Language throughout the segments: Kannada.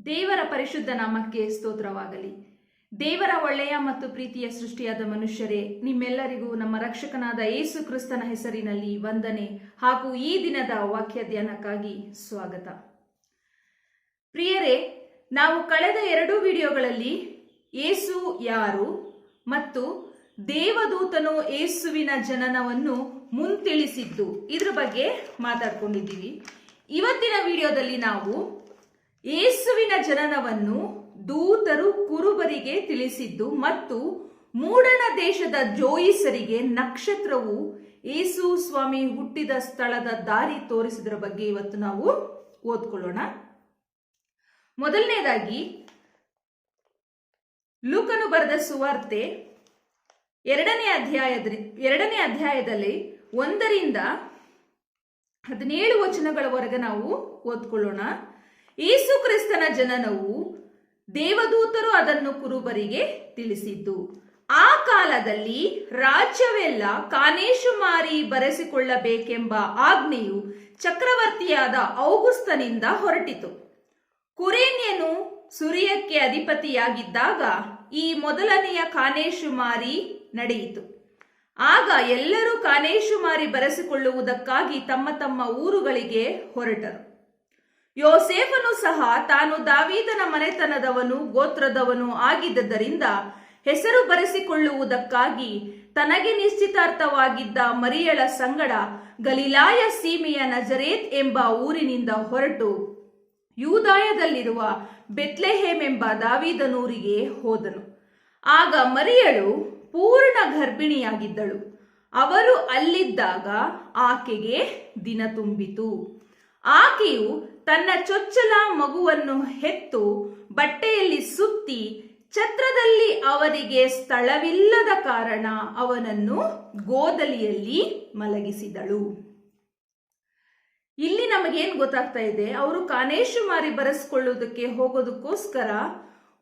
ದೇವರ ಪರಿಶುದ್ಧ ನಾಮಕ್ಕೆ ಸ್ತೋತ್ರವಾಗಲಿ. ದೇವರ ಒಳ್ಳೆಯ ಮತ್ತು ಪ್ರೀತಿಯ ಸೃಷ್ಟಿಯಾದ ಮನುಷ್ಯರೇ, ನಿಮ್ಮೆಲ್ಲರಿಗೂ ನಮ್ಮ ರಕ್ಷಕನಾದ ಯೇಸು ಕ್ರಿಸ್ತನ ಹೆಸರಿನಲ್ಲಿ ವಂದನೆ ಹಾಗೂ ಈ ದಿನದ ವಾಕ್ಯ ಧ್ಯಾನಕ್ಕಾಗಿ ಸ್ವಾಗತ. ಪ್ರಿಯರೇ, ನಾವು ಕಳೆದ 2 ವಿಡಿಯೋಗಳಲ್ಲಿ ಯೇಸು ಯಾರು ಮತ್ತು ದೇವದೂತನು ಯೇಸುವಿನ ಜನನವನ್ನು ಮುಂತಿಳಿಸಿದ್ದು ಇದ್ರ ಬಗ್ಗೆ ಮಾತಾಡ್ಕೊಂಡಿದ್ದೀವಿ. ಇವತ್ತಿನ ವಿಡಿಯೋದಲ್ಲಿ ನಾವು ಯೇಸುವಿನ ಜನನವನ್ನು ದೂತರು ಕುರುಬರಿಗೆ ತಿಳಿಸಿದ್ದು ಮತ್ತು ಮೂಡಣ ದೇಶದ ಜೋಯಿಸರಿಗೆ ನಕ್ಷತ್ರವು ಯೇಸು ಸ್ವಾಮಿ ಹುಟ್ಟಿದ ಸ್ಥಳದ ದಾರಿ ತೋರಿಸಿದ್ರ ಬಗ್ಗೆ ಇವತ್ತು ನಾವು ಓದ್ಕೊಳ್ಳೋಣ. ಮೊದಲನೇದಾಗಿ ಲೂಕನು ಬರೆದ ಸುವಾರ್ತೆ 2ನೇ ಅಧ್ಯಾಯದಲ್ಲಿ 1ರಿಂದ 17 ವಚನಗಳವರೆಗೆ ನಾವು ಓದ್ಕೊಳ್ಳೋಣ. ಯೇಸು ಕ್ರಿಸ್ತನ ಜನನವು ದೇವದೂತರು ಅದನ್ನು ಕುರುಬರಿಗೆ ತಿಳಿಸಿದ್ದು. ಆ ಕಾಲದಲ್ಲಿ ರಾಜ್ಯವೆಲ್ಲ ಕಾನೇಶುಮಾರಿ ಬರೆಸಿಕೊಳ್ಳಬೇಕೆಂಬ ಆಜ್ಞೆಯು ಚಕ್ರವರ್ತಿಯಾದ ಔಗುಸ್ತನಿಂದ ಹೊರಟಿತು. ಕುರೇನ್ಯನು ಸುರಿಯಕ್ಕೆ ಅಧಿಪತಿಯಾಗಿದ್ದಾಗ ಈ ಮೊದಲನೆಯ ಕಾನೇಶುಮಾರಿ ನಡೆಯಿತು. ಆಗ ಎಲ್ಲರೂ ಕಾನೇಶುಮಾರಿ ಬರೆಸಿಕೊಳ್ಳುವುದಕ್ಕಾಗಿ ತಮ್ಮ ತಮ್ಮ ಊರುಗಳಿಗೆ ಹೊರಟರು. ಯೋಸೇಫನು ಸಹ ತಾನು ದಾವೀದನ ಮನೆತನದವನು ಗೋತ್ರದವನು ಆಗಿದ್ದರಿಂದ ಹೆಸರು ಬರೆಸಿಕೊಳ್ಳುವುದಕ್ಕಾಗಿ ತನಗೆ ನಿಶ್ಚಿತಾರ್ಥವಾಗಿದ್ದ ಮರಿಯಳ ಸಂಗಡ ಗಲಿಲಾಯ ಸೀಮೆಯ ನಜರೇತ್ ಎಂಬ ಊರಿನಿಂದ ಹೊರಟು ಯೂದಾಯದಲ್ಲಿರುವ ಬೆತ್ಲೆಹೇಮ್ ಎಂಬ ದಾವೀದನೂರಿಗೆ ಹೋದನು. ಆಗ ಮರಿಯಳು ಪೂರ್ಣ ಗರ್ಭಿಣಿಯಾಗಿದ್ದಳು. ಅವರು ಅಲ್ಲಿದ್ದಾಗ ಆಕೆಗೆ ದಿನ ತುಂಬಿತು. ಆಕೆಯು ತನ್ನ ಚೊಚ್ಚಲ ಮಗುವನ್ನು ಹೆತ್ತು ಬಟ್ಟೆಯಲ್ಲಿ ಸುತ್ತಿ ಛತ್ರದಲ್ಲಿ ಅವರಿಗೆ ಸ್ಥಳವಿಲ್ಲದ ಕಾರಣ ಅವನನ್ನು ಗೋದಲಿಯಲ್ಲಿ ಮಲಗಿಸಿದಳು. ಇಲ್ಲಿ ನಮಗೇನು ಗೊತ್ತಾಗ್ತಾ ಇದೆ, ಅವರು ಕಾನೇಶುಮಾರಿ ಬರೆಸ್ಕೊಳ್ಳೋದಕ್ಕೆ ಹೋಗೋದಕ್ಕೋಸ್ಕರ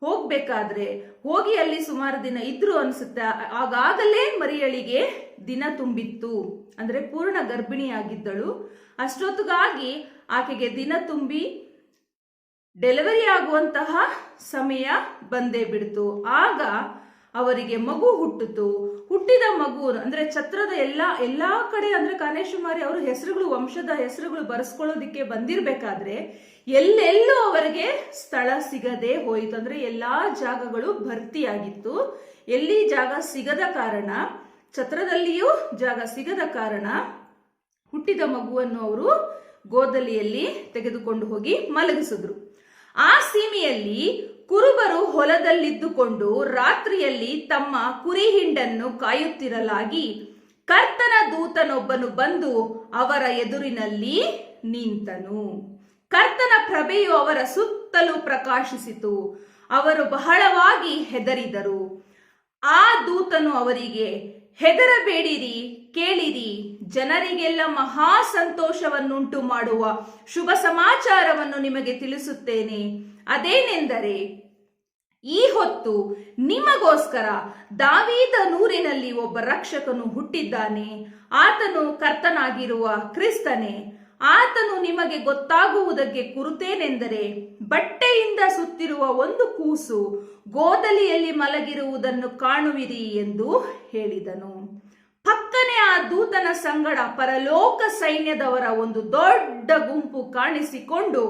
ಹೋಗ್ಬೇಕಾದ್ರೆ ಹೋಗಿ ಅಲ್ಲಿ ಸುಮಾರು ದಿನ ಇದ್ರು ಅನ್ಸುತ್ತೆ. ಆಗಾಗಲೇ ಮರಿಯಳಿಗೆ ದಿನ ತುಂಬಿತ್ತು, ಅಂದ್ರೆ ಪೂರ್ಣ ಗರ್ಭಿಣಿಯಾಗಿದ್ದಳು. ಅಷ್ಟೊತ್ತಿಗಾಗಿ ಆಕೆಗೆ ದಿನ ತುಂಬಿ ಡೆಲಿವರಿ ಆಗುವಂತಹ ಸಮಯ ಬಂದೇ ಬಿಡ್ತು. ಆಗ ಅವರಿಗೆ ಮಗು ಹುಟ್ಟಿತು. ಹುಟ್ಟಿದ ಮಗು ಅಂದ್ರೆ ಛತ್ರದ ಎಲ್ಲಾ ಕಡೆ ಅಂದ್ರೆ ಕಾನೇಶುಮಾರಿ ಅವರು ಹೆಸರುಗಳು, ವಂಶದ ಹೆಸರುಗಳು ಬರೆಸ್ಕೊಳ್ಳೋದಿಕ್ಕೆ ಬಂದಿರ್ಬೇಕಾದ್ರೆ ಎಲ್ಲೆಲ್ಲೂ ಅವರಿಗೆ ಸ್ಥಳ ಸಿಗದೆ ಹೋಯಿತು. ಅಂದ್ರೆ ಎಲ್ಲಾ ಜಾಗಗಳು ಭರ್ತಿಯಾಗಿತ್ತು. ಎಲ್ಲಿ ಜಾಗ ಸಿಗದ ಕಾರಣ, ಛತ್ರದಲ್ಲಿಯೂ ಜಾಗ ಸಿಗದ ಕಾರಣ ಹುಟ್ಟಿದ ಮಗುವನ್ನು ಅವರು ಗೋದಲಿಯಲ್ಲಿ ತೆಗೆದುಕೊಂಡು ಹೋಗಿ ಮಲಗಿಸಿದ್ರು. ಆ ಸೀಮೆಯಲ್ಲಿ ಕುರುಬರು ಹೊಲದಲ್ಲಿದ್ದುಕೊಂಡು ರಾತ್ರಿಯಲ್ಲಿ ತಮ್ಮ ಕುರಿ ಹಿಂಡನ್ನು ಕಾಯುತ್ತಿರಲಾಗಿ ಕರ್ತನ ದೂತನೊಬ್ಬನು ಬಂದು ಅವರ ಎದುರಿನಲ್ಲಿ ನಿಂತನು. ಕರ್ತನ ಪ್ರಭೆಯು ಅವರ ಸುತ್ತಲೂ ಪ್ರಕಾಶಿಸಿತು. ಅವರು ಬಹಳವಾಗಿ ಹೆದರಿದರು. ಆ ದೂತನು ಅವರಿಗೆ, ಹೆದರಬೇಡಿರಿ, ಕೇಳಿರಿ, ಜನರಿಗೆಲ್ಲ ಮಹಾ ಸಂತೋಷವನ್ನುಂಟು ಮಾಡುವ ಶುಭ ಸಮಾಚಾರವನ್ನು ನಿಮಗೆ ತಿಳಿಸುತ್ತೇನೆ. ಅದೇನೆಂದರೆ, ಈ ಹೊತ್ತು ನಿಮಗೋಸ್ಕರ ದಾವೀದನೂರಿನಲ್ಲಿ ಒಬ್ಬ ರಕ್ಷಕನು ಹುಟ್ಟಿದ್ದಾನೆ. ಆತನು ಕರ್ತನಾಗಿರುವ ಕ್ರಿಸ್ತನೇ. ಆತನು ನಿಮಗೆ ಗೊತ್ತಾಗುವುದಕ್ಕೆ ಕುರಿತೇನೆಂದರೆ, ಬಟ್ಟೆಯಿಂದ ಸುತ್ತಿರುವ ಒಂದು ಕೂಸು ಗೋದಲಿಯಲ್ಲಿ ಮಲಗಿರುವುದನ್ನು ಕಾಣುವಿರಿ ಎಂದು ಹೇಳಿದನು. ಪಕ್ಕನೆ ಆ ದೂತನ ಸಂಗಡ ಪರಲೋಕ ಸೈನ್ಯದವರ ಒಂದು ದೊಡ್ಡ ಗುಂಪು ಕಾಣಿಸಿಕೊಂಡು,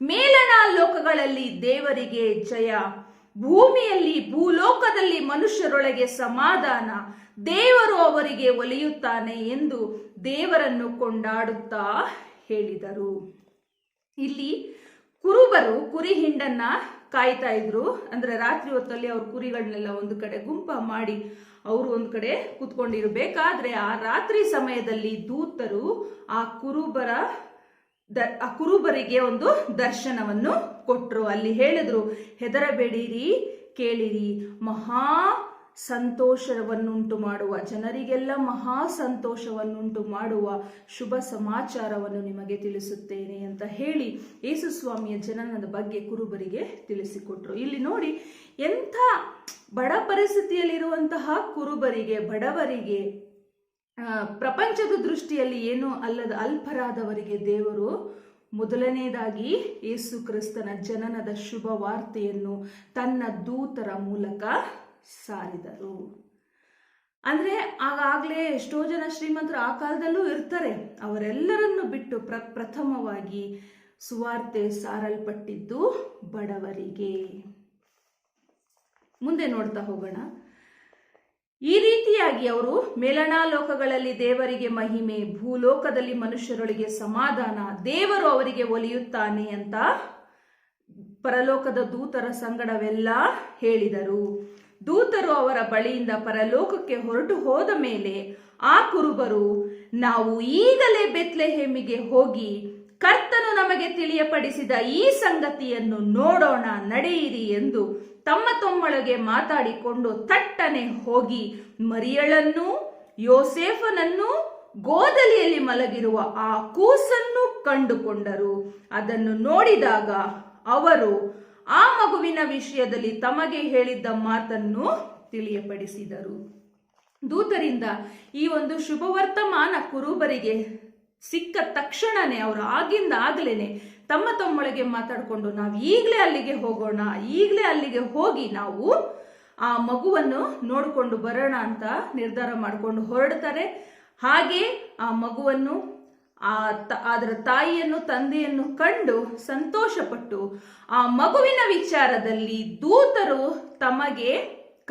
ಮೇಲಣ ಲೋಕಗಳಲ್ಲಿ ದೇವರಿಗೆ ಜಯ, ಭೂಲೋಕದಲ್ಲಿ ಮನುಷ್ಯರೊಳಗೆ ಸಮಾಧಾನ, ದೇವರು ಅವರಿಗೆ ಒಲಿಯುತ್ತಾನೆ ಎಂದು ದೇವರನ್ನು ಕೊಂಡಾಡುತ್ತಾ ಹೇಳಿದರು. ಇಲ್ಲಿ ಕುರುಬರು ಕುರಿ ಹಿಂಡನ್ನ ಕಾಯ್ತಾ ಇದ್ರು. ಅಂದ್ರೆ ರಾತ್ರಿ ಹೊತ್ತಲ್ಲಿ ಅವ್ರ ಕುರಿಗಳನ್ನೆಲ್ಲ ಒಂದು ಕಡೆ ಗುಂಪ ಮಾಡಿ ಅವರು ಒಂದು ಕಡೆ ಕೂತ್ಕೊಂಡಿರ್ಬೇಕಾದ್ರೆ ಆ ರಾತ್ರಿ ಸಮಯದಲ್ಲಿ ದೂತರು ಆ ಕುರುಬರಿಗೆ ಒಂದು ದರ್ಶನವನ್ನು ಕೊಟ್ರು. ಅಲ್ಲಿ ಹೇಳಿದ್ರು, ಹೆದರಬೇಡಿರಿ, ಕೇಳಿರಿ, ಮಹಾ ಸಂತೋಷವನ್ನುಂಟು ಮಾಡುವ, ಜನರಿಗೆಲ್ಲ ಮಹಾ ಸಂತೋಷವನ್ನುಂಟು ಮಾಡುವ ಶುಭ ಸಮಾಚಾರವನ್ನು ನಿಮಗೆ ತಿಳಿಸುತ್ತೇನೆ ಅಂತ ಹೇಳಿ ಯೇಸು ಸ್ವಾಮಿಯ ಜನನದ ಬಗ್ಗೆ ಕುರುಬರಿಗೆ ತಿಳಿಸಿಕೊಟ್ರು. ಇಲ್ಲಿ ನೋಡಿ, ಎಂಥ ಬಡ ಪರಿಸ್ಥಿತಿಯಲ್ಲಿರುವಂತಹ ಕುರುಬರಿಗೆ, ಬಡವರಿಗೆ, ಪ್ರಪಂಚದ ದೃಷ್ಟಿಯಲ್ಲಿ ಏನೂ ಅಲ್ಲದ ಅಲ್ಪರಾದವರಿಗೆ ದೇವರು ಮೊದಲನೇದಾಗಿ ಯೇಸು ಕ್ರಿಸ್ತನ ಜನನದ ಶುಭ ವಾರ್ತೆಯನ್ನು ತನ್ನ ದೂತರ ಮೂಲಕ ಸಾರಿದರು. ಅಂದ್ರೆ ಆಗಾಗಲೇ ಎಷ್ಟೋ ಜನ ಶ್ರೀಮಂತರು ಆ ಕಾಲದಲ್ಲೂ ಇರ್ತಾರೆ. ಅವರೆಲ್ಲರನ್ನು ಬಿಟ್ಟು ಪ್ರಥಮವಾಗಿ ಸುವಾರ್ತೆ ಸಾರಲ್ಪಟ್ಟಿದ್ದು ಬಡವರಿಗೆ. ಮುಂದೆ ನೋಡ್ತಾ ಹೋಗೋಣ. ಈ ರೀತಿಯಾಗಿ ಅವರು ಮೇಲಣಾಲೋಕಗಳಲ್ಲಿ ದೇವರಿಗೆ ಮಹಿಮೆ, ಭೂಲೋಕದಲ್ಲಿ ಮನುಷ್ಯರೊಳಗೆ ಸಮಾಧಾನ, ದೇವರು ಅವರಿಗೆ ಒಲಿಯುತ್ತಾನೆ ಅಂತ ಪರಲೋಕದ ದೂತರ ಸಂಗಡವೆಲ್ಲ ಹೇಳಿದರು. ದೂತರು ಅವರ ಬಳಿಯಿಂದ ಪರಲೋಕಕ್ಕೆ ಹೊರಟು ಹೋದ ಮೇಲೆ ಆ ಕುರುಬರು, ನಾವು ಈಗಲೇ ಬೆತ್ಲೆಹೇಮಿಗೆ ಹೋಗಿ ಕರ್ತನು ನಮಗೆ ತಿಳಿಯಪಡಿಸಿದ ಈ ಸಂಗತಿಯನ್ನು ನೋಡೋಣ, ನಡೆಯಿರಿ ಎಂದು ತಮ್ಮ ತಮ್ಮೊಳಗೆ ಮಾತಾಡಿಕೊಂಡು ತಟ್ಟನೆ ಹೋಗಿ ಮರಿಯಳನ್ನು, ಯೋಸೇಫನನ್ನು, ಗೋದಲಿಯಲ್ಲಿ ಮಲಗಿರುವ ಆ ಕೂಸನ್ನು ಕಂಡುಕೊಂಡರು. ಅದನ್ನು ನೋಡಿದಾಗ ಅವರು ಆ ಮಗುವಿನ ವಿಷಯದಲ್ಲಿ ತಮಗೆ ಹೇಳಿದ್ದ ಮಾತನ್ನು ತಿಳಿಯಪಡಿಸಿದರು. ದೂತರಿಂದ ಈ ಒಂದು ಶುಭವರ್ತಮಾನ ಕುರುಬರಿಗೆ ಸಿಕ್ಕ ತಕ್ಷಣನೇ ಅವರು ಆಗಲೇನೆ ತಮ್ಮ ತಮ್ಮೊಳಗೆ ಮಾತಾಡಿಕೊಂಡು, ನಾವು ಈಗಲೇ ಅಲ್ಲಿಗೆ ಹೋಗೋಣ, ಈಗಲೇ ಅಲ್ಲಿಗೆ ಹೋಗಿ ನಾವು ಆ ಮಗುವನ್ನು ನೋಡಿಕೊಂಡು ಬರೋಣ ಅಂತ ನಿರ್ಧಾರ ಮಾಡಿಕೊಂಡು ಹೊರಡ್ತಾರೆ. ಹಾಗೆ ಆ ಮಗುವನ್ನು, ಅದರ ತಾಯಿಯನ್ನು, ತಂದೆಯನ್ನು ಕಂಡು ಸಂತೋಷಪಟ್ಟು ಆ ಮಗುವಿನ ವಿಚಾರದಲ್ಲಿ ದೂತರು ತಮಗೆ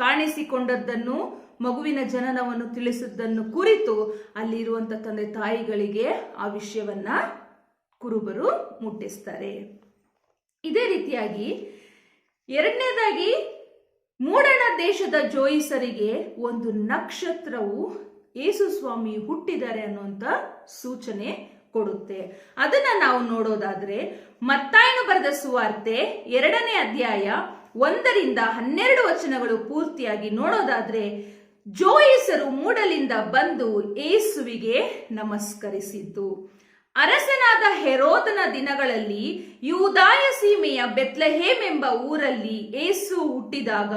ಕಾಣಿಸಿಕೊಂಡದ್ದನ್ನು, ಮಗುವಿನ ಜನನವನ್ನು ತಿಳಿಸಿದ್ದನ್ನು ಕುರಿತು ಅಲ್ಲಿರುವಂತ ತಂದೆ ತಾಯಿಗಳಿಗೆ ಆ ವಿಷಯವನ್ನ ಕುರುಬರು ಮುಟ್ಟಿಸ್ತಾರೆ. ಇದೇ ರೀತಿಯಾಗಿ ಎರಡನೇದಾಗಿ ಮೂಡಣ ದೇಶದ ಜೋಯಿಸರಿಗೆ ಒಂದು ನಕ್ಷತ್ರವು ಯೇಸು ಸ್ವಾಮಿ ಹುಟ್ಟಿದ್ದಾರೆ ಅನ್ನುವಂತ ಸೂಚನೆ ಕೊಡುತ್ತೆ. ಅದನ್ನ ನಾವು ನೋಡೋದಾದ್ರೆ ಮತ್ತಾಯನು ಬರೆದ ಸುವಾರ್ತೆ 2ನೇ ಅಧ್ಯಾಯ 1ರಿಂದ 12 ವಚನಗಳು ಪೂರ್ತಿಯಾಗಿ ನೋಡೋದಾದ್ರೆ, ಜೋಯಿಸರು ಮೂಡಲಿಂದ ಬಂದು ಯೇಸುವಿಗೆ ನಮಸ್ಕರಿಸಿದ್ದು. ಅರಸನಾದ ಹೆರೋದನ ದಿನಗಳಲ್ಲಿ ಯೂದಾಯ ಸೀಮೆಯ ಬೆತ್ಲೆಹೇಮ್ ಎಂಬ ಊರಲ್ಲಿ ಯೇಸು ಹುಟ್ಟಿದಾಗ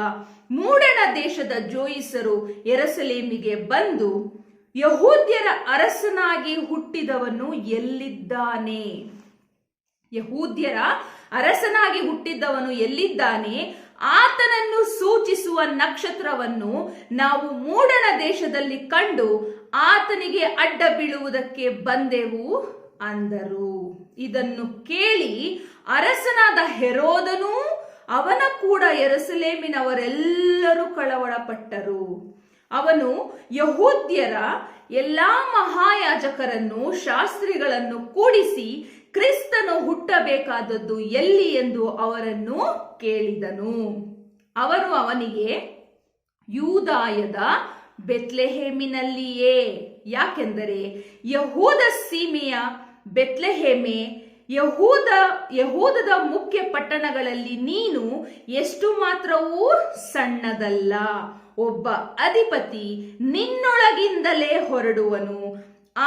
ಮೂಡಣ ದೇಶದ ಜೋಯಿಸರು ಯೆರೂಸಲೇಮಿಗೆ ಬಂದು, ಯಹೂದ್ಯರ ಅರಸನಾಗಿ ಹುಟ್ಟಿದವನು ಎಲ್ಲಿದ್ದಾನೆ? ಯಹೂದ್ಯರ ಅರಸನಾಗಿ ಹುಟ್ಟಿದ್ದವನು ಎಲ್ಲಿದ್ದಾನೆ? ಆತನನ್ನು ಸೂಚಿಸುವ ನಕ್ಷತ್ರವನ್ನು ನಾವು ಮೂಡಣ ದೇಶದಲ್ಲಿ ಕಂಡು ಆತನಿಗೆ ಅಡ್ಡ ಬೀಳುವುದಕ್ಕೆ ಬಂದೆವು ಅಂದರು. ಇದನ್ನು ಕೇಳಿ ಅರಸನಾದ ಹೆರೋದನು, ಅವನ ಕೂಡ ಯೆರೂಸಲೇಮಿನವರೆಲ್ಲರೂ ಕಳವಳಪಟ್ಟರು. ಅವನು ಯಹೂದ್ಯರ ಎಲ್ಲಾ ಮಹಾಯಾಜಕರನ್ನು, ಶಾಸ್ತ್ರಿಗಳನ್ನು ಕೂಡಿಸಿ ಕ್ರಿಸ್ತನು ಹುಟ್ಟಬೇಕಾದದ್ದು ಎಲ್ಲಿ ಎಂದು ಅವರನ್ನು ಕೇಳಿದನು. ಅವರು ಅವನಿಗೆ, ಯೂದಾಯದ ಬೆತ್ಲೆಹೇಮಿನಲ್ಲಿಯೇ, ಯಾಕೆಂದರೆ ಯಹೂದ ಸೀಮೆಯ ಬೆತ್ಲೆಹೇಮೆ, ಯಹೂದದ ಮುಖ್ಯ ಪಟ್ಟಣಗಳಲ್ಲಿ ನೀನು ಎಷ್ಟು ಮಾತ್ರವೂ ಸಣ್ಣದಲ್ಲ. ಒಬ್ಬ ಅಧಿಪತಿ ನಿನ್ನೊಳಗಿಂದಲೇ ಹೊರಡುವನು,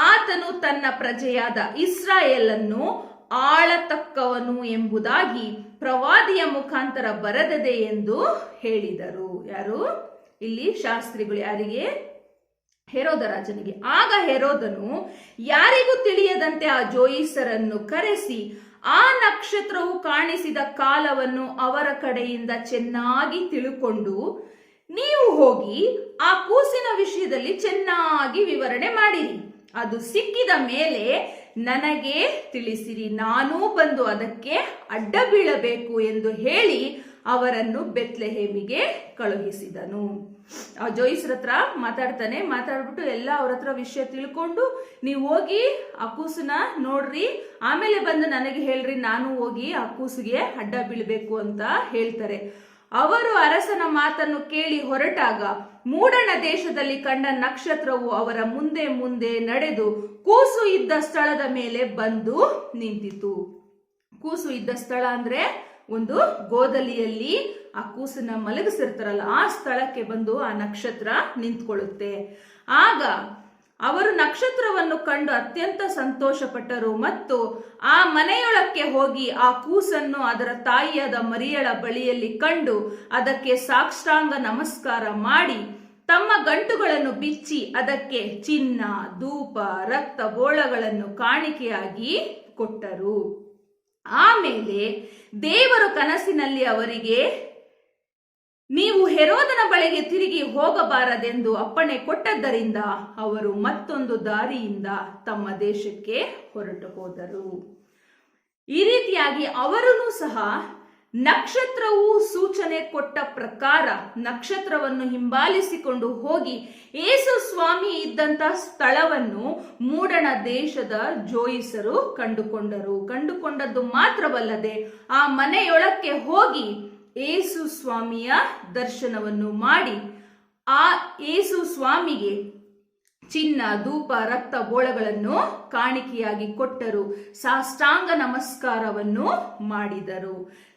ಆತನು ತನ್ನ ಪ್ರಜೆಯಾದ ಇಸ್ರಾಯೇಲನ್ನು ಆಳತಕ್ಕವನು ಎಂಬುದಾಗಿ ಪ್ರವಾದಿಯ ಮುಖಾಂತರ ಬರೆದದೆ ಎಂದು ಹೇಳಿದರು. ಯಾರು ಇಲ್ಲಿ? ಶಾಸ್ತ್ರಿಗಳು. ಯಾರಿಗೆ? ಹೆರೋದ ರಾಜನಿಗೆ. ಆಗ ಹೆರೋದನು ಯಾರಿಗೂ ತಿಳಿಯದಂತೆ ಆ ಜೋಯಿಸರನ್ನು ಕರೆಸಿ ಆ ನಕ್ಷತ್ರವು ಕಾಣಿಸಿದ ಕಾಲವನ್ನು ಅವರ ಕಡೆಯಿಂದ ಚೆನ್ನಾಗಿ ತಿಳುಕೊಂಡು, ನೀವು ಹೋಗಿ ಆ ಕೂಸಿನ ವಿಷಯದಲ್ಲಿ ಚೆನ್ನಾಗಿ ವಿವರಣೆ ಮಾಡಿರಿ, ಅದು ಸಿಕ್ಕಿದ ಮೇಲೆ ನನಗೆ ತಿಳಿಸಿರಿ, ನಾನೂ ಬಂದು ಅದಕ್ಕೆ ಅಡ್ಡ ಬೀಳಬೇಕು ಎಂದು ಹೇಳಿ ಅವರನ್ನು ಬೆತ್ಲೆಹೇಮಿಗೆ ಕಳುಹಿಸಿದನು. ಆ ಜೋಯಿಸ್ರ ಹತ್ರ ಮಾತಾಡ್ಬಿಟ್ಟು ಎಲ್ಲ ಅವ್ರ ಹತ್ರ ವಿಷಯ ತಿಳ್ಕೊಂಡು, ನೀವು ಹೋಗಿ ಆ ಕೂಸನ್ನ ನೋಡ್ರಿ, ಆಮೇಲೆ ಬಂದು ನನಗೆ ಹೇಳ್ರಿ, ನಾನು ಹೋಗಿ ಆ ಕೂಸಿಗೆ ಅಡ್ಡ ಬೀಳ್ಬೇಕು ಅಂತ ಹೇಳ್ತಾರೆ. ಅವರು ಅರಸನ ಮಾತನ್ನು ಕೇಳಿ ಹೊರಟಾಗ ಮೂಡಣ ದೇಶದಲ್ಲಿ ಕಂಡ ನಕ್ಷತ್ರವು ಅವರ ಮುಂದೆ ಮುಂದೆ ನಡೆದು ಕೂಸು ಇದ್ದ ಸ್ಥಳದ ಮೇಲೆ ಬಂದು ನಿಂತಿತು. ಕೂಸು ಇದ್ದ ಸ್ಥಳ ಅಂದ್ರೆ ಒಂದು ಗೋದಲಿಯಲ್ಲಿ ಆ ಕೂಸನ್ನ ಮಲಗಿಸಿರ್ತಾರಲ್ಲ, ಆ ಸ್ಥಳಕ್ಕೆ ಬಂದು ಆ ನಕ್ಷತ್ರ ನಿಂತ್ಕೊಳ್ಳುತ್ತೆ. ಆಗ ಅವರು ನಕ್ಷತ್ರವನ್ನು ಕಂಡು ಅತ್ಯಂತ ಸಂತೋಷಪಟ್ಟರು ಮತ್ತು ಆ ಮನೆಯೊಳಕ್ಕೆ ಹೋಗಿ ಆ ಕೂಸನ್ನು ಅದರ ತಾಯಿಯಾದ ಮರಿಯಳ ಬಳಿಯಲ್ಲಿ ಕಂಡು ಅದಕ್ಕೆ ಸಾಷ್ಟಾಂಗ ನಮಸ್ಕಾರ ಮಾಡಿ ತಮ್ಮ ಗಂಟುಗಳನ್ನು ಬಿಚ್ಚಿ ಅದಕ್ಕೆ ಚಿನ್ನ, ಧೂಪ, ರಕ್ತ ಬೋಳಗಳನ್ನು ಕಾಣಿಕೆಯಾಗಿ ಕೊಟ್ಟರು. ಆಮೇಲೆ ದೇವರು ಕನಸಿನಲ್ಲಿ ಅವರಿಗೆ ನೀವು ಹೆರೋದನ ಬಳಿಗೆ ತಿರುಗಿ ಹೋಗಬಾರದೆಂದು ಅಪ್ಪಣೆ ಕೊಟ್ಟದ್ದರಿಂದ ಅವರು ಮತ್ತೊಂದು ದಾರಿಯಿಂದ ತಮ್ಮ ದೇಶಕ್ಕೆ ಹೊರಟು ಹೋದರು. ಈ ರೀತಿಯಾಗಿ ಅವರೂ ಸಹ ನಕ್ಷತ್ರವು ಸೂಚನೆ ಕೊಟ್ಟ ಪ್ರಕಾರ ನಕ್ಷತ್ರವನ್ನು ಹಿಂಬಾಲಿಸಿಕೊಂಡು ಹೋಗಿ ಯೇಸು ಸ್ವಾಮಿ ಇದ್ದಂತ ಸ್ಥಳವನ್ನು ಮೂಡಣ ದೇಶದ ಜೋಯಿಸರು ಕಂಡುಕೊಂಡದ್ದು ಮಾತ್ರವಲ್ಲದೆ ಆ ಮನೆಯೊಳಕ್ಕೆ ಹೋಗಿ ಯೇಸು ಸ್ವಾಮಿಯ ದರ್ಶನವನ್ನು ಮಾಡಿ ಆ ಯೇಸು ಸ್ವಾಮಿಗೆ ಚಿನ್ನ, ಧೂಪ, ರಕ್ತ ಬೋಳಗಳನ್ನು ಕಾಣಿಕೆಯಾಗಿ ಕೊಟ್ಟರು. ಸಾಷ್ಟಾಂಗ ನಮಸ್ಕಾರವನ್ನು ಮಾಡಿದರು.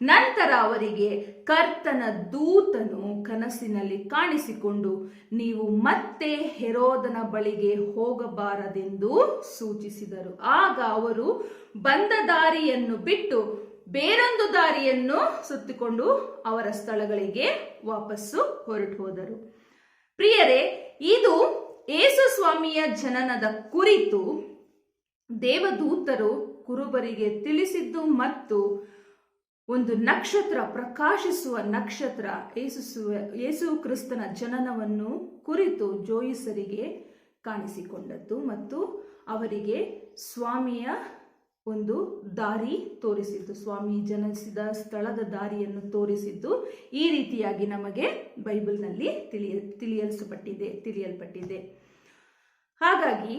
ನಂತರ ಅವರಿಗೆ ಕರ್ತನ ದೂತನು ಕನಸಿನಲ್ಲಿ ಕಾಣಿಸಿಕೊಂಡು ನೀವು ಮತ್ತೆ ಹೆರೋದನ ಬಳಿಗೆ ಹೋಗಬಾರದೆಂದು ಸೂಚಿಸಿದರು. ಆಗ ಅವರು ಬಂದ ದಾರಿಯನ್ನು ಬಿಟ್ಟು ಬೇರೊಂದು ದಾರಿಯನ್ನು ಸುತ್ತಿಕೊಂಡು ಅವರ ಸ್ಥಳಗಳಿಗೆ ವಾಪಸ್ಸು ಹೊರಟು ಹೋದರು. ಪ್ರಿಯರೇ, ಇದು ಯೇಸು ಸ್ವಾಮಿಯ ಜನನದ ಕುರಿತು ದೇವದೂತರು ಕುರುಬರಿಗೆ ತಿಳಿಸಿದ್ದು ಮತ್ತು ಒಂದು ನಕ್ಷತ್ರ, ಪ್ರಕಾಶಿಸುವ ನಕ್ಷತ್ರ ಯೇಸು ಕ್ರಿಸ್ತನ ಜನನವನ್ನು ಕುರಿತು ಜೋಯಿಸರಿಗೆ ಕಾಣಿಸಿಕೊಂಡದ್ದು ಮತ್ತು ಅವರಿಗೆ ಸ್ವಾಮಿಯ ಒಂದು ದಾರಿ ತೋರಿಸಿದ್ದು, ಸ್ವಾಮಿ ಜನಿಸಿದ ಸ್ಥಳದ ದಾರಿಯನ್ನು ತೋರಿಸಿದ್ದು ಈ ರೀತಿಯಾಗಿ ನಮಗೆ ಬೈಬಲ್ನಲ್ಲಿ ತಿಳಿಯಲ್ಪಟ್ಟಿದೆ. ಹಾಗಾಗಿ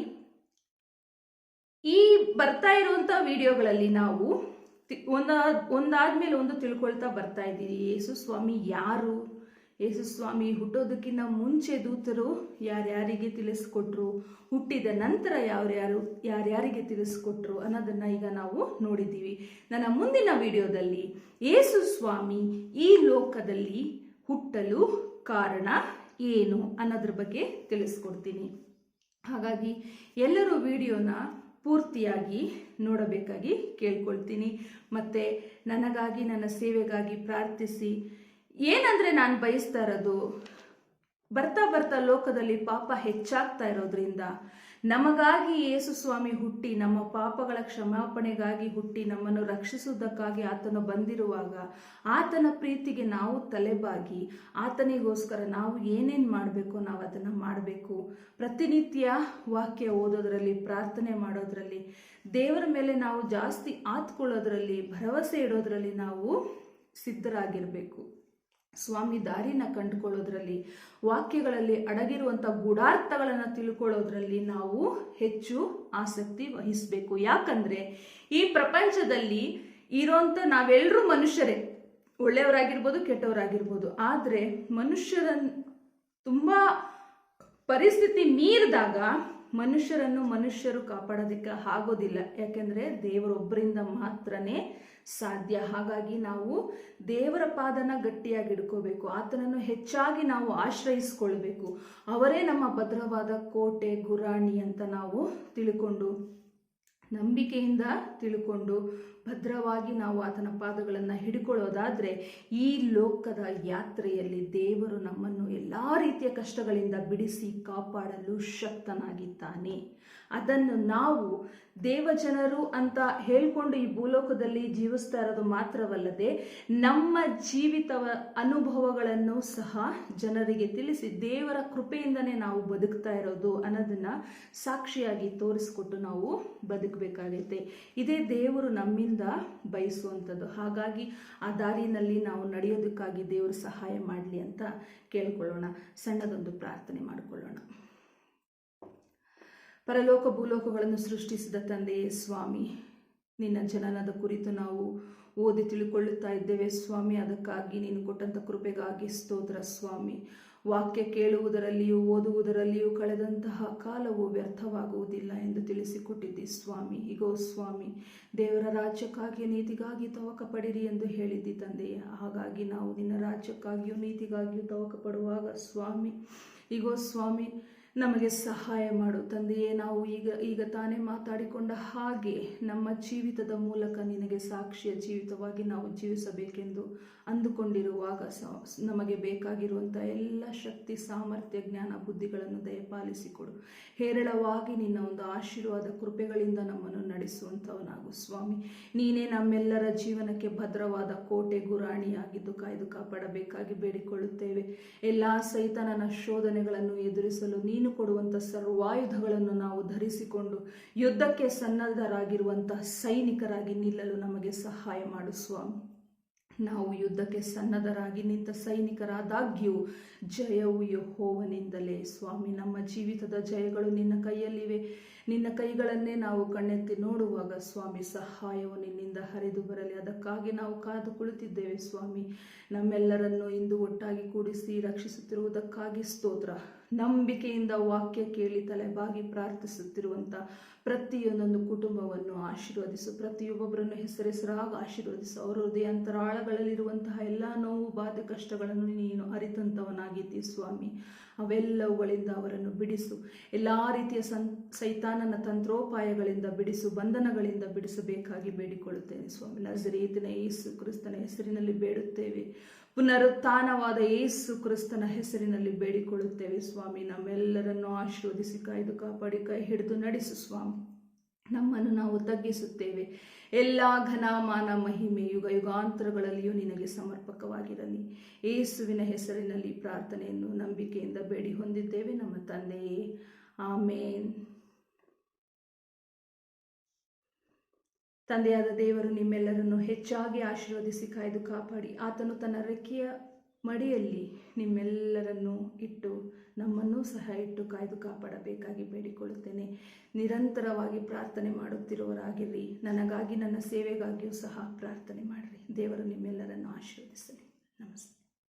ಈ ಬರ್ತಾ ಇರುವಂತಹ ವಿಡಿಯೋಗಳಲ್ಲಿ ನಾವು ಒಂದಾದ್ಮೇಲೆ ಒಂದು ತಿಳ್ಕೊಳ್ತಾ ಬರ್ತಾ ಇದ್ದೀವಿ. ಯೇಸು ಸ್ವಾಮಿ ಯಾರು, ಯೇಸು ಸ್ವಾಮಿ ಹುಟ್ಟೋದಕ್ಕಿಂತ ಮುಂಚೆ ದೂತರು ಯಾರ್ಯಾರಿಗೆ ತಿಳಿಸ್ಕೊಟ್ರು, ಹುಟ್ಟಿದ ನಂತರ ಯಾರ್ಯಾರಿಗೆ ತಿಳಿಸ್ಕೊಟ್ರು ಅನ್ನೋದನ್ನ ಈಗ ನಾವು ನೋಡಿದ್ದೀವಿ. ನನ್ನ ಮುಂದಿನ ವಿಡಿಯೋದಲ್ಲಿ ಯೇಸು ಸ್ವಾಮಿ ಈ ಲೋಕದಲ್ಲಿ ಹುಟ್ಟಲು ಕಾರಣ ಏನು ಅನ್ನೋದ್ರ ಬಗ್ಗೆ ತಿಳಿಸ್ಕೊಡ್ತೀನಿ. ಹಾಗಾಗಿ ಎಲ್ಲರೂ ವಿಡಿಯೋನ ಪೂರ್ತಿಯಾಗಿ ನೋಡಬೇಕಾಗಿ ಕೇಳ್ಕೊಳ್ತೀನಿ. ಮತ್ತೆ ನನಗಾಗಿ, ನನ್ನ ಸೇವೆಗಾಗಿ ಪ್ರಾರ್ಥಿಸಿ. ಏನಂದ್ರೆ ನಾನು ಬಯಸ್ತಾ ಇರೋದು, ಬರ್ತಾ ಲೋಕದಲ್ಲಿ ಪಾಪ ಹೆಚ್ಚಾಗ್ತಾ ಇರೋದ್ರಿಂದ ನಮಗಾಗಿ ಯೇಸು ಸ್ವಾಮಿ ಹುಟ್ಟಿ, ನಮ್ಮ ಪಾಪಗಳ ಕ್ಷಮಾಪಣೆಗಾಗಿ ಹುಟ್ಟಿ, ನಮ್ಮನ್ನು ರಕ್ಷಿಸುವುದಕ್ಕಾಗಿ ಆತನು ಬಂದಿರುವಾಗ ಆತನ ಪ್ರೀತಿಗೆ ನಾವು ತಲೆಬಾಗಿ ಆತನಿಗೋಸ್ಕರ ನಾವು ಏನೇನು ಮಾಡಬೇಕು ನಾವು ಅದನ್ನು ಮಾಡಬೇಕು. ಪ್ರತಿನಿತ್ಯ ವಾಕ್ಯ ಓದೋದ್ರಲ್ಲಿ, ಪ್ರಾರ್ಥನೆ ಮಾಡೋದ್ರಲ್ಲಿ, ದೇವರ ಮೇಲೆ ನಾವು ಜಾಸ್ತಿ ಆತ್ಕೊಳ್ಳೋದ್ರಲ್ಲಿ, ಭರವಸೆ ಇಡೋದ್ರಲ್ಲಿ ನಾವು ಸಿದ್ಧರಾಗಿರಬೇಕು. ಸ್ವಾಮಿ ದಾರಿನ ಕಂಡುಕೊಳ್ಳೋದ್ರಲ್ಲಿ, ವಾಕ್ಯಗಳಲ್ಲಿ ಅಡಗಿರುವಂಥ ಗೂಢಾರ್ಥಗಳನ್ನು ತಿಳ್ಕೊಳ್ಳೋದ್ರಲ್ಲಿ ನಾವು ಹೆಚ್ಚು ಆಸಕ್ತಿ ವಹಿಸಬೇಕು. ಯಾಕಂದ್ರೆ ಈ ಪ್ರಪಂಚದಲ್ಲಿ ಇರೋಂಥ ನಾವೆಲ್ಲರೂ ಮನುಷ್ಯರೇ, ಒಳ್ಳೆಯವರಾಗಿರ್ಬೋದು, ಕೆಟ್ಟವರಾಗಿರ್ಬೋದು. ಆದರೆ ತುಂಬಾ ಪರಿಸ್ಥಿತಿ ಮೀರಿದಾಗ ಮನುಷ್ಯರು ಕಾಪಾಡೋದಕ್ಕೆ ಆಗೋದಿಲ್ಲ. ಯಾಕೆಂದ್ರೆ ದೇವರೊಬ್ಬರಿಂದ ಮಾತ್ರನೇ ಸಾಧ್ಯ. ಹಾಗಾಗಿ ನಾವು ದೇವರ ಪಾದನ ಗಟ್ಟಿಯಾಗಿ ಹಿಡ್ಕೋಬೇಕು. ಆತನನ್ನು ಹೆಚ್ಚಾಗಿ ನಾವು ಆಶ್ರಯಿಸ್ಕೊಳ್ಬೇಕು. ಅವರೇ ನಮ್ಮ ಭದ್ರವಾದ ಕೋಟೆ, ಗುರಾಣಿ ಅಂತ ನಾವು ನಂಬಿಕೆಯಿಂದ ತಿಳ್ಕೊಂಡು ಭದ್ರವಾಗಿ ನಾವು ಆತನ ಪಾದಗಳನ್ನು ಹಿಡ್ಕೊಳ್ಳೋದಾದ್ರೆ ಈ ಲೋಕದ ಯಾತ್ರೆಯಲ್ಲಿ ದೇವರು ನಮ್ಮನ್ನು ಎಲ್ಲ ರೀತಿಯ ಕಷ್ಟಗಳಿಂದ ಬಿಡಿಸಿ ಕಾಪಾಡಲು ಶಕ್ತನಾಗಿದ್ದಾನೆ. ಅದನ್ನು ನಾವು ದೇವಜನರು ಅಂತ ಹೇಳ್ಕೊಂಡು ಈ ಭೂಲೋಕದಲ್ಲಿ ಜೀವಿಸ್ತಾ ಇರೋದು ಮಾತ್ರವಲ್ಲದೆ ನಮ್ಮ ಜೀವಿತ ಅನುಭವಗಳನ್ನು ಸಹ ಜನರಿಗೆ ತಿಳಿಸಿ ದೇವರ ಕೃಪೆಯಿಂದನೇ ನಾವು ಬದುಕ್ತಾ ಇರೋದು ಅನ್ನೋದನ್ನ ಸಾಕ್ಷಿಯಾಗಿ ತೋರಿಸ್ಕೊಟ್ಟು ನಾವು ಬದುಕಬೇಕಾಗೈತೆ. ಇದೇ ದೇವರು ನಮ್ಮಿಂದ ಬಯಸುವಂಥದ್ದು. ಹಾಗಾಗಿ ಆ ದಾರಿನಲ್ಲಿ ನಾವು ನಡೆಯೋದಕ್ಕಾಗಿ ದೇವರು ಸಹಾಯ ಮಾಡಲಿ ಅಂತ ಕೇಳ್ಕೊಳ್ಳೋಣ. ಸಣ್ಣದೊಂದು ಪ್ರಾರ್ಥನೆ ಮಾಡಿಕೊಳ್ಳೋಣ. ಪರಲೋಕ ಭೂಲೋಕಗಳನ್ನು ಸೃಷ್ಟಿಸಿದ ತಂದೆಯೇ ಸ್ವಾಮಿ, ನಿನ್ನ ಜನನದ ಕುರಿತು ನಾವು ಓದಿ ತಿಳ್ಕೊಳ್ಳುತ್ತಾ ಇದ್ದೇವೆ ಸ್ವಾಮಿ. ಅದಕ್ಕಾಗಿ ನೀನು ಕೊಟ್ಟಂಥ ಕೃಪೆಗಾಗಿ ಸ್ತೋತ್ರ ಸ್ವಾಮಿ. ವಾಕ್ಯ ಕೇಳುವುದರಲ್ಲಿಯೂ ಓದುವುದರಲ್ಲಿಯೂ ಕಳೆದಂತಹ ಕಾಲವು ವ್ಯರ್ಥವಾಗುವುದಿಲ್ಲ ಎಂದು ತಿಳಿಸಿಕೊಟ್ಟಿದ್ದಿ ಸ್ವಾಮಿ. ಇಗೋ ಸ್ವಾಮಿ, ದೇವರ ರಾಜ್ಯಕ್ಕಾಗಿ ನೀತಿಗಾಗಿ ತವಕ ಪಡಿರಿ ಎಂದು ಹೇಳಿದ್ದಿ ತಂದೆಯೇ. ಹಾಗಾಗಿ ನಾವು ನಿನ್ನ ರಾಜ್ಯಕ್ಕಾಗಿಯೂ ನೀತಿಗಾಗಿಯೂ ತವಕ ಪಡುವಾಗ ಸ್ವಾಮಿ, ಇಗೋ ಸ್ವಾಮಿ, ನಮಗೆ ಸಹಾಯ ಮಾಡು ತಂದೆಯೇ. ನಾವು ಈಗ ತಾನೇ ಮಾತಾಡಿಕೊಂಡ ಹಾಗೆ ನಮ್ಮ ಜೀವಿತದ ಮೂಲಕ ನಿನಗೆ ಸಾಕ್ಷಿಯ ಜೀವಿತವಾಗಿ ನಾವು ಜೀವಿಸಬೇಕೆಂದು ಅಂದುಕೊಂಡಿರುವಾಗ ನಮಗೆ ಬೇಕಾಗಿರುವಂಥ ಎಲ್ಲ ಶಕ್ತಿ, ಸಾಮರ್ಥ್ಯ, ಜ್ಞಾನ, ಬುದ್ಧಿಗಳನ್ನು ದಯಪಾಲಿಸಿಕೊಡು. ಹೇರಳವಾಗಿ ನಿನ್ನ ಒಂದು ಆಶೀರ್ವಾದ ಕೃಪೆಗಳಿಂದ ನಮ್ಮನ್ನು ನಡೆಸುವಂಥವನಾಗು ಸ್ವಾಮಿ. ನೀನೇ ನಮ್ಮೆಲ್ಲರ ಜೀವನಕ್ಕೆ ಭದ್ರವಾದ ಕೋಟೆ, ಗುರಾಣಿಯಾಗಿದ್ದು ಕಾಯ್ದು ಕಾಪಾಡಬೇಕಾಗಿ ಬೇಡಿಕೊಳ್ಳುತ್ತೇವೆ. ಎಲ್ಲ ಸೈತಾನನ ಶೋಧನೆಗಳನ್ನು ಎದುರಿಸಲು ನೀನು ಕೊಡುವಂಥ ಸರ್ವಾಯುಧಗಳನ್ನು ನಾವು ಧರಿಸಿಕೊಂಡು ಯುದ್ಧಕ್ಕೆ ಸನ್ನದ್ಧರಾಗಿರುವಂತಹ ಸೈನಿಕರಾಗಿ ನಿಲ್ಲಲು ನಮಗೆ ಸಹಾಯ ಮಾಡು ಸ್ವಾಮಿ. ನಾವು ಯುದ್ಧಕ್ಕೆ ಸನ್ನದ್ಧರಾಗಿ ನಿಂತ ಸೈನಿಕರಾದಾಗ್ಯೂ ಜಯವು ಯೆಹೋವನಿಂದಲೇ ಸ್ವಾಮಿ. ನಮ್ಮ ಜೀವಿತದ ಜಯಗಳು ನಿನ್ನ ಕೈಯಲ್ಲಿವೆ. ನಿನ್ನ ಕೈಗಳನ್ನೇ ನಾವು ಕಣ್ಣೆತ್ತಿ ನೋಡುವಾಗ ಸ್ವಾಮಿ, ಸಹಾಯವು ನಿನ್ನಿಂದ ಹರಿದು ಬರಲಿ. ಅದಕ್ಕಾಗಿ ನಾವು ಕಾದು ಕುಳಿತಿದ್ದೇವೆ ಸ್ವಾಮಿ. ನಮ್ಮೆಲ್ಲರನ್ನು ಇಂದು ಒಟ್ಟಾಗಿ ಕೂಡಿಸಿ ರಕ್ಷಿಸುತ್ತಿರುವುದಕ್ಕಾಗಿ ಸ್ತೋತ್ರ. ನಂಬಿಕೆಯಿಂದ ವಾಕ್ಯ ಕೇಳಿ ತಲೆಬಾಗಿ ಪ್ರಾರ್ಥಿಸುತ್ತಿರುವಂಥ ಪ್ರತಿಯೊಂದೊಂದು ಕುಟುಂಬವನ್ನು ಆಶೀರ್ವದಿಸು. ಪ್ರತಿಯೊಬ್ಬೊಬ್ಬರನ್ನು ಹೆಸರಾಗಿ ಆಶೀರ್ವದಿಸು. ಅವರ ಹೃದಯಾಂತರಾಳಗಳಲ್ಲಿರುವಂತಹ ಎಲ್ಲ ನೋವು, ಬಾಧೆ, ಕಷ್ಟಗಳನ್ನು ನೀನು ಅರಿತಂಥವನಾಗಿದ್ದಿ ಸ್ವಾಮಿ. ಅವೆಲ್ಲವುಗಳಿಂದ ಅವರನ್ನು ಬಿಡಿಸು. ಎಲ್ಲ ರೀತಿಯ ಸೈತಾನನ ತಂತ್ರೋಪಾಯಗಳಿಂದ ಬಿಡಿಸು, ಬಂಧನಗಳಿಂದ ಬಿಡಿಸಬೇಕಾಗಿ ಬೇಡಿಕೊಳ್ಳುತ್ತೇನೆ ಸ್ವಾಮಿ. ನಜರೇತಿನ ಯೇಸು ಕ್ರಿಸ್ತನ ಹೆಸರಿನಲ್ಲಿ ಬೇಡುತ್ತೇವೆ. ಪುನರುತ್ಥಾನವಾದ ಯೇಸು ಕ್ರಿಸ್ತನ ಹೆಸರಿನಲ್ಲಿ ಬೇಡಿಕೊಳ್ಳುತ್ತೇವೆ ಸ್ವಾಮಿ. ನಮ್ಮೆಲ್ಲರನ್ನು ಆಶೀರ್ವದಿಸಿ ಕಾಯ್ದು ಕಾಪಾಡಿ ಕೈ ಹಿಡಿದು ನಡೆಸು ಸ್ವಾಮಿ. ನಮ್ಮನ್ನು ನಾವು ತಗ್ಗಿಸುತ್ತೇವೆ. ಎಲ್ಲ ಘನ, ಮಾನ, ಮಹಿಮೆ ಯುಗ ಯುಗಾಂತರಗಳಲ್ಲಿಯೂ ನಿನಗೆ ಸಮರ್ಪಕವಾಗಿರಲಿ. ಯೇಸುವಿನ ಹೆಸರಿನಲ್ಲಿ ಪ್ರಾರ್ಥನೆಯನ್ನು ನಂಬಿಕೆಯಿಂದ ಬೇಡಿ ಹೊಂದಿದ್ದೇವೆ ನಮ್ಮ ತಂದೆಯೇ, ಆಮೇನ್. ತಂದೆಯಾದ ದೇವರು ನಿಮ್ಮೆಲ್ಲರನ್ನು ಹೆಚ್ಚಾಗಿ ಆಶೀರ್ವದಿಸಿ ಕಾಯ್ದು ಕಾಪಾಡಿ ಆತನು ತನ್ನ ರೆಕ್ಕೆಯ ಮಡಿಯಲ್ಲಿ ನಿಮ್ಮೆಲ್ಲರನ್ನು ಇಟ್ಟು ನಮ್ಮನ್ನೂ ಸಹ ಇಟ್ಟು ಕಾಯ್ದು ಕಾಪಾಡಬೇಕಾಗಿ ಬೇಡಿಕೊಳ್ಳುತ್ತೇನೆ. ನಿರಂತರವಾಗಿ ಪ್ರಾರ್ಥನೆ ಮಾಡುತ್ತಿರುವವರಾಗಿರ್ರಿ. ನನಗಾಗಿ, ನನ್ನ ಸೇವೆಗಾಗಿಯೂ ಸಹ ಪ್ರಾರ್ಥನೆ ಮಾಡಿರಿ. ದೇವರು ನಿಮ್ಮೆಲ್ಲರನ್ನು ಆಶೀರ್ವದಿಸಲಿ. ನಮಸ್ತೆ.